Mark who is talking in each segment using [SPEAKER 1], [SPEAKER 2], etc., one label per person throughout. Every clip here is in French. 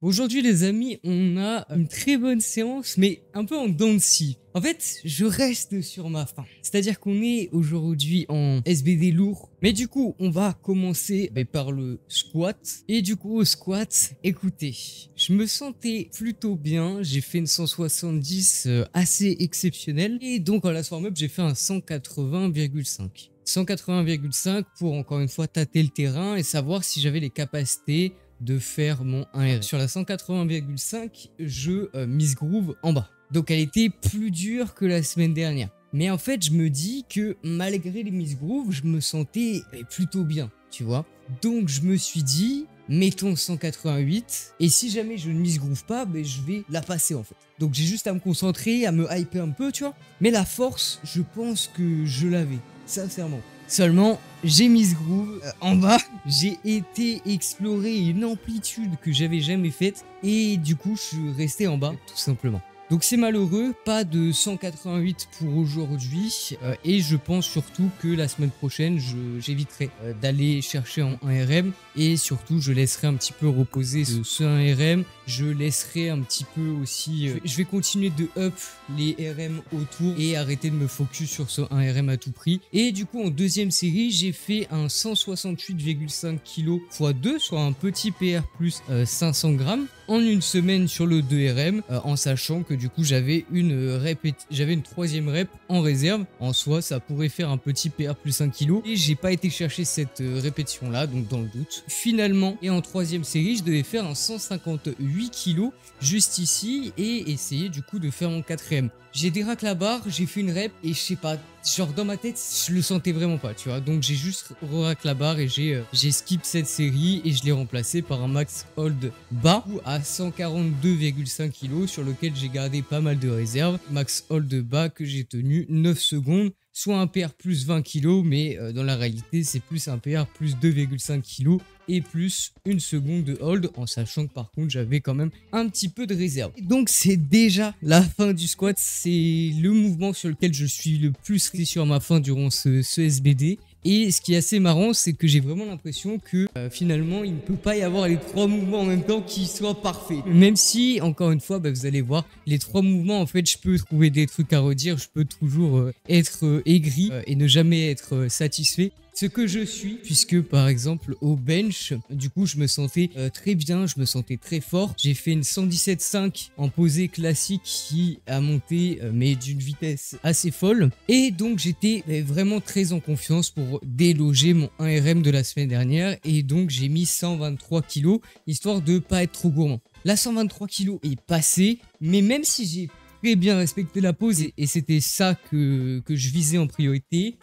[SPEAKER 1] Aujourd'hui les amis, on a une très bonne séance, mais un peu en dents de scie. En fait, je reste sur ma faim. C'est-à-dire qu'on est aujourd'hui en SBD lourd. Mais du coup, on va commencer par le squat. Et du coup, au squat, écoutez, je me sentais plutôt bien. J'ai fait une 170 assez exceptionnelle. Et donc, en last warm-up, j'ai fait un 180,5. 180,5 pour encore une fois tâter le terrain et savoir si j'avais les capacités de faire mon 1R. Sur la 180,5, je mise groove en bas. Donc elle était plus dure que la semaine dernière. Mais en fait, je me dis que malgré les miss groove, je me sentais plutôt bien, tu vois. Donc je me suis dit, mettons 188, et si jamais je ne miss groove pas, je vais la passer en fait. Donc j'ai juste à me concentrer, à me hyper un peu, tu vois. Mais la force, je pense que je l'avais, sincèrement. Seulement, j'ai mis ce groove en bas, j'ai été explorer une amplitude que j'avais jamais faite et du coup je suis resté en bas tout simplement. Donc c'est malheureux, pas de 188 pour aujourd'hui et je pense surtout que la semaine prochaine j'éviterai d'aller chercher en 1RM et surtout je laisserai un petit peu reposer ce 1RM, je laisserai un petit peu aussi, je vais continuer de up les RM autour et arrêter de me focus sur ce 1RM à tout prix. Et du coup en deuxième série j'ai fait un 168,5 kg x 2, soit un petit PR plus 500 grammes en une semaine sur le 2RM en sachant que du coup j'avais une troisième rep en réserve. En soi ça pourrait faire un petit PR plus 1 kg et j'ai pas été chercher cette répétition là, donc dans le doute. Finalement, et en troisième série je devais faire un 158 kg juste ici et essayer du coup de faire mon quatrième. J'ai déraqué la barre, j'ai fait une rep et je sais pas, genre dans ma tête je le sentais vraiment pas, tu vois. Donc j'ai juste rack la barre et j'ai skip cette série et je l'ai remplacé par un max hold bas à 142,5 kg sur lequel j'ai gardé pas mal de réserves. Max hold bas que j'ai tenu 9 secondes, soit un PR plus 20 kg, mais dans la réalité c'est plus un PR plus 2,5 kg et plus une seconde de hold, en sachant que par contre j'avais quand même un petit peu de réserve. Donc c'est déjà la fin du squat, c'est le mouvement sur lequel je suis le plus resté sur ma faim durant ce SBD. Et ce qui est assez marrant, c'est que j'ai vraiment l'impression que finalement, il ne peut pas y avoir les trois mouvements en même temps qui soient parfaits. Même si, encore une fois, vous allez voir, les trois mouvements, en fait, je peux trouver des trucs à redire, je peux toujours être aigri et ne jamais être satisfait. Ce que je suis, puisque par exemple au bench, du coup je me sentais très bien, je me sentais très fort. J'ai fait une 117,5 en posée classique qui a monté mais d'une vitesse assez folle. Et donc j'étais vraiment très en confiance pour déloger mon 1RM de la semaine dernière. Et donc j'ai mis 123 kg histoire de pas être trop gourmand. La 123 kg est passée, mais même si j'ai très bien respecté la pause et c'était ça que je visais en priorité,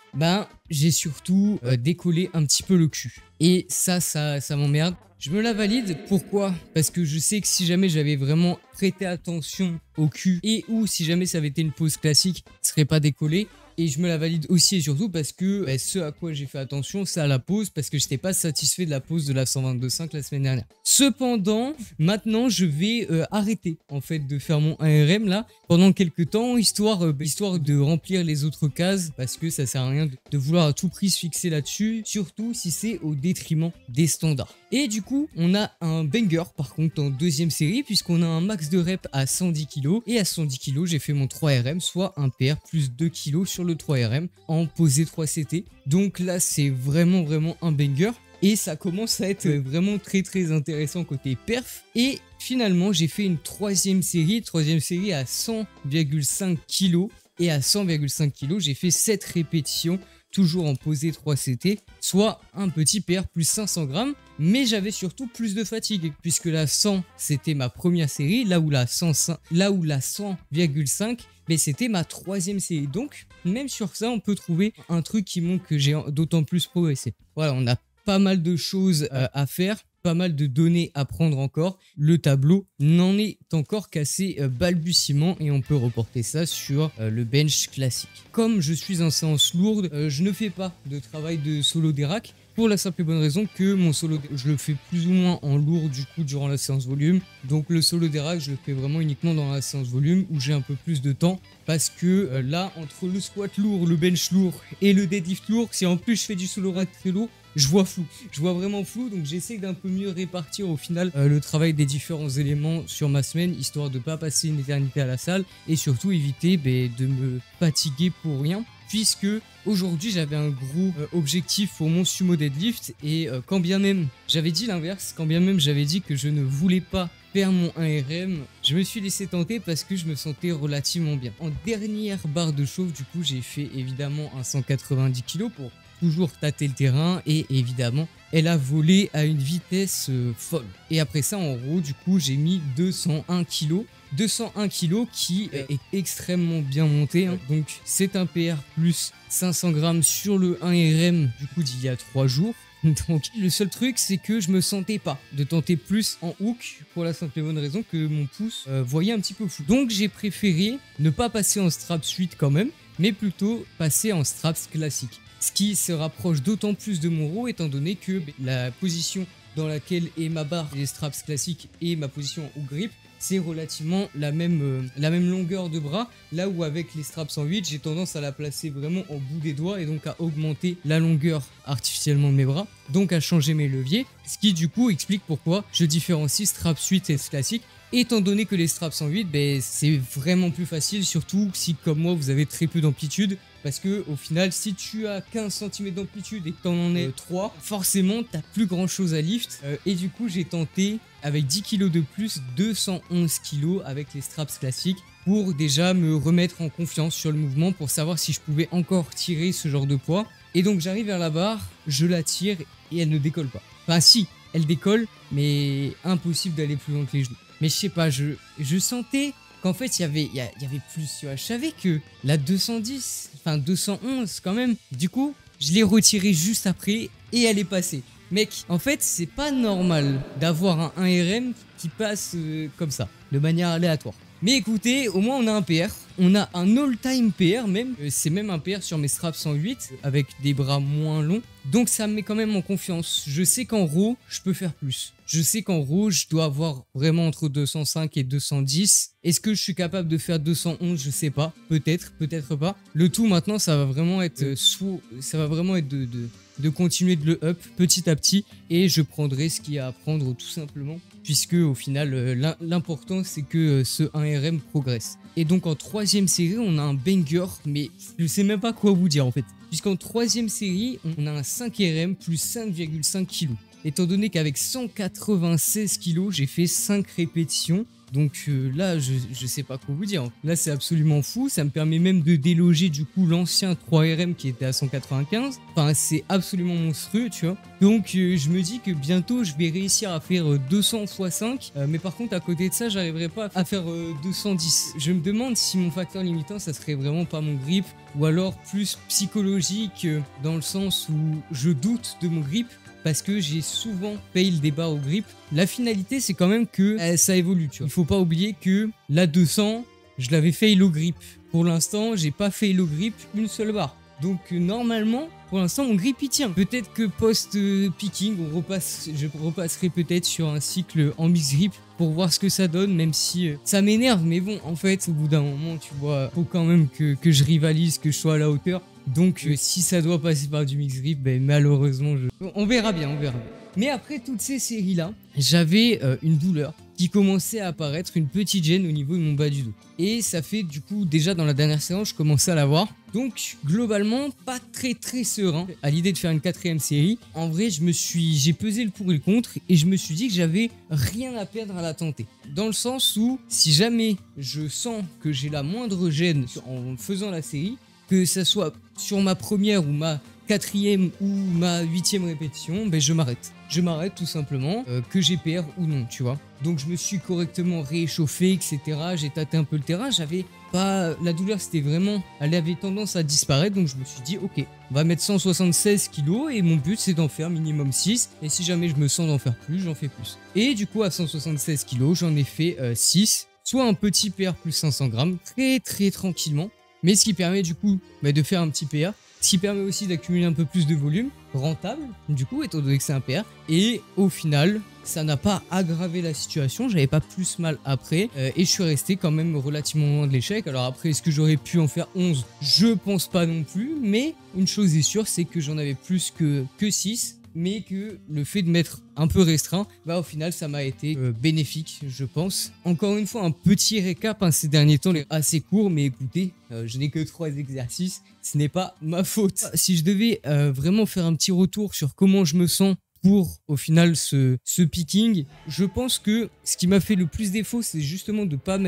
[SPEAKER 1] j'ai surtout décollé un petit peu le cul. Et ça m'emmerde. Je me la valide. Pourquoi? Parce que je sais que si jamais j'avais vraiment prêté attention au cul et ou si jamais ça avait été une pause classique, ça serait pas décollé. Et je me la valide aussi et surtout parce que ce à quoi j'ai fait attention, c'est à la pause, parce que je n'étais pas satisfait de la pause de la 122,5 la semaine dernière. Cependant, maintenant, je vais arrêter en fait de faire mon 1RM là pendant quelques temps, histoire de remplir les autres cases, parce que ça sert à rien de vouloir à tout prix se fixer là-dessus, surtout si c'est au détriment des standards. Et du coup, on a un banger par contre en deuxième série, puisqu'on a un max de rep à 110 kg, et à 110 kg, j'ai fait mon 3RM, soit un PR plus 2 kg sur le 3RM en posé 3CT. Donc là, c'est vraiment un banger. Et ça commence à être vraiment très intéressant côté perf. Et finalement, j'ai fait une troisième série à 100,5 kg. Et à 100,5 kg, j'ai fait 7 répétitions, toujours en posé 3CT, soit un petit PR plus 500 grammes. Mais j'avais surtout plus de fatigue, puisque la 100, c'était ma première série, là où la 100,5, c'était ma troisième série. Donc, même sur ça, on peut trouver un truc qui montre que j'ai d'autant plus progressé. Voilà, on a pas mal de choses à faire, pas mal de données à prendre encore. Le tableau n'en est encore qu'à ses balbutiements et on peut reporter ça sur le bench classique. Comme je suis en séance lourde, je ne fais pas de travail de solo dérac. Pour la simple et bonne raison que mon solo, je le fais plus ou moins en lourd du coup durant la séance volume. Donc le solo dérac, je le fais vraiment uniquement dans la séance volume où j'ai un peu plus de temps. Parce que là, entre le squat lourd, le bench lourd et le deadlift lourd, si en plus je fais du solo rack très lourd, je vois flou. Je vois vraiment flou, donc j'essaie d'un peu mieux répartir au final le travail des différents éléments sur ma semaine, histoire de pas passer une éternité à la salle et surtout éviter de me fatiguer pour rien. Puisque aujourd'hui j'avais un gros objectif pour mon sumo deadlift et quand bien même j'avais dit l'inverse, quand bien même j'avais dit que je ne voulais pas faire mon 1RM, je me suis laissé tenter parce que je me sentais relativement bien. En dernière barre de chauffe, du coup, j'ai fait évidemment un 190 kg pour toujours tâter le terrain et évidemment, elle a volé à une vitesse folle. Et après ça, en roue, du coup, j'ai mis 201 kg. 201 kg qui est extrêmement bien monté, hein. Donc c'est un PR plus 500 grammes sur le 1RM du coup d'il y a 3 jours. Donc le seul truc c'est que je me sentais pas de tenter plus en hook pour la simple et bonne raison que mon pouce voyait un petit peu flou. Donc j'ai préféré ne pas passer en straps 8 quand même, mais plutôt passer en straps classique. Ce qui se rapproche d'autant plus de mon row étant donné que la position dans laquelle est ma barre des straps classiques et ma position en hook grip, c'est relativement la même longueur de bras, là où avec les straps en 8, j'ai tendance à la placer vraiment au bout des doigts et donc à augmenter la longueur artificiellement de mes bras, donc à changer mes leviers, ce qui du coup explique pourquoi je différencie straps 8 et classique, étant donné que les straps en 8, c'est vraiment plus facile, surtout si comme moi vous avez très peu d'amplitude, parce que au final si tu as 15 cm d'amplitude et que tu en es 3, forcément tu n'as plus grand chose à lift, et du coup j'ai tenté avec 10 kg de plus, 211 kg avec les straps classiques pour déjà me remettre en confiance sur le mouvement pour savoir si je pouvais encore tirer ce genre de poids. Et donc j'arrive vers la barre, je la tire et elle ne décolle pas. Enfin si, elle décolle, mais impossible d'aller plus loin que les genoux. Mais je sais pas, je sentais qu'en fait il y avait plus, tu vois. Je savais que la 210, enfin 211 quand même, du coup je l'ai retirée juste après et elle est passée. Mec, en fait, c'est pas normal d'avoir un 1RM qui passe comme ça, de manière aléatoire. Mais écoutez, au moins on a un PR. On a un all-time PR même. C'est même un PR sur mes straps 108 avec des bras moins longs. Donc ça me met quand même en confiance. Je sais qu'en row, je peux faire plus. Je sais qu'en row, je dois avoir vraiment entre 205 et 210. Est-ce que je suis capable de faire 211? Je sais pas. Peut-être, peut-être pas. Le tout maintenant, ça va vraiment être de continuer de le up petit à petit et je prendrai ce qu'il y a à prendre tout simplement, puisque au final l'important c'est que ce 1RM progresse. Et donc en troisième série on a un banger, mais je sais même pas quoi vous dire en fait, puisqu'en troisième série on a un 5RM plus 5,5 kg. Étant donné qu'avec 196 kg j'ai fait 5 répétitions. Donc là, je sais pas quoi vous dire. Là, c'est absolument fou. Ça me permet même de déloger du coup l'ancien 3RM qui était à 195. Enfin, c'est absolument monstrueux, tu vois. Donc, je me dis que bientôt, je vais réussir à faire 200 x 5. Mais par contre, à côté de ça, j'arriverai pas à faire 210. Je me demande si mon facteur limitant, ça serait vraiment pas mon grip. Ou alors plus psychologique dans le sens où je doute de mon grip. Parce que j'ai souvent fail des barres au grip. La finalité, c'est quand même que ça évolue, tu vois. Il faut pas oublier que la 200, je l'avais fail au grip. Pour l'instant, j'ai pas fail au grip une seule barre. Donc normalement, pour l'instant, mon grip il tient. Peut-être que post-picking, je repasserai peut-être sur un cycle en mix grip pour voir ce que ça donne, même si ça m'énerve. Mais bon, en fait, au bout d'un moment, tu vois, faut quand même que je rivalise, que je sois à la hauteur. Donc si ça doit passer par du mix grip, malheureusement, on verra bien, on verra bien. Mais après toutes ces séries-là, j'avais une douleur qui commençait à apparaître, une petite gêne au niveau de mon bas du dos. Et ça fait du coup, déjà dans la dernière séance, je commençais à l'avoir. Donc globalement, pas très serein à l'idée de faire une 4ème série. En vrai, j'ai pesé le pour et le contre et je me suis dit que j'avais rien à perdre à la tenter. Dans le sens où, si jamais je sens que j'ai la moindre gêne en faisant la série, que ça soit sur ma première ou ma 4ème ou ma 8ème répétition, je m'arrête. Je m'arrête tout simplement, que j'ai PR ou non, tu vois. Donc je me suis correctement réchauffé, etc. J'ai tâté un peu le terrain, j'avais pas... La douleur, c'était vraiment... Elle avait tendance à disparaître, donc je me suis dit, ok, on va mettre 176 kg et mon but, c'est d'en faire minimum 6. Et si jamais je me sens d'en faire plus, j'en fais plus. Et du coup, à 176 kg, j'en ai fait 6. Soit un petit PR plus 500 grammes, très tranquillement. Mais ce qui permet du coup de faire un petit PR, ce qui permet aussi d'accumuler un peu plus de volume, rentable du coup étant donné que c'est un PR. Et au final, ça n'a pas aggravé la situation, j'avais pas plus mal après et je suis resté quand même relativement loin de l'échec. Alors après, est-ce que j'aurais pu en faire 11? Je pense pas non plus, mais une chose est sûre, c'est que j'en avais plus que 6. mais que le fait de m'être un peu restreint, bah au final ça m'a été bénéfique, je pense. Encore une fois, un petit récap, hein, ces derniers temps assez court, mais écoutez, je n'ai que 3 exercices, ce n'est pas ma faute. Si je devais vraiment faire un petit retour sur comment je me sens pour au final ce picking, je pense que ce qui m'a fait le plus défaut, c'est justement de pas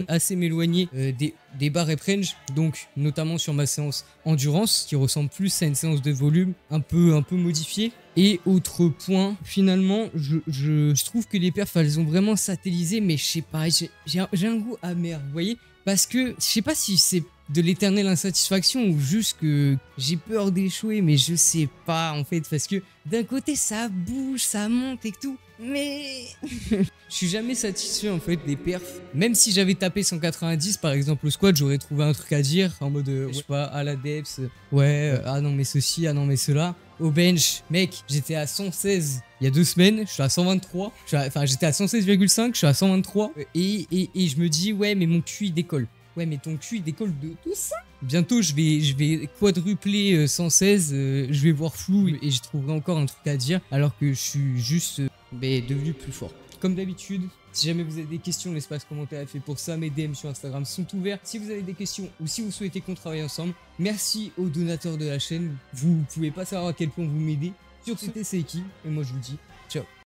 [SPEAKER 1] assez m'éloigner des barres rep range, donc notamment sur ma séance endurance qui ressemble plus à une séance de volume un peu modifiée. Et autre point, finalement, je trouve que les perfs elles ont vraiment satellisé, mais je sais pas, j'ai un goût amer, vous voyez, parce que je sais pas si c'est de l'éternelle insatisfaction ou juste que j'ai peur d'échouer, mais je sais pas en fait, parce que d'un côté ça bouge, ça monte et tout, mais je suis jamais satisfait en fait des perfs. Même si j'avais tapé 190 par exemple au squat, j'aurais trouvé un truc à dire en mode je sais pas, à la depth, ouais, ah non mais ceci, ah non mais cela. Au bench, mec, j'étais à 116 il y a 2 semaines, je suis à 123, enfin j'étais à 116,5, je suis à 123 et je me dis ouais mais mon cul il décolle. Ouais, mais ton cul il décolle de tout ça. Bientôt, je vais quadrupler 116, je vais voir flou et je trouverai encore un truc à dire alors que je suis juste devenu plus fort. Comme d'habitude, si jamais vous avez des questions, l'espace commentaire est fait pour ça. Mes DM sur Instagram sont ouverts. Si vous avez des questions ou si vous souhaitez qu'on travaille ensemble, merci aux donateurs de la chaîne. Vous pouvez pas savoir à quel point vous m'aidez. Sur c'était Seiki et moi je vous dis ciao.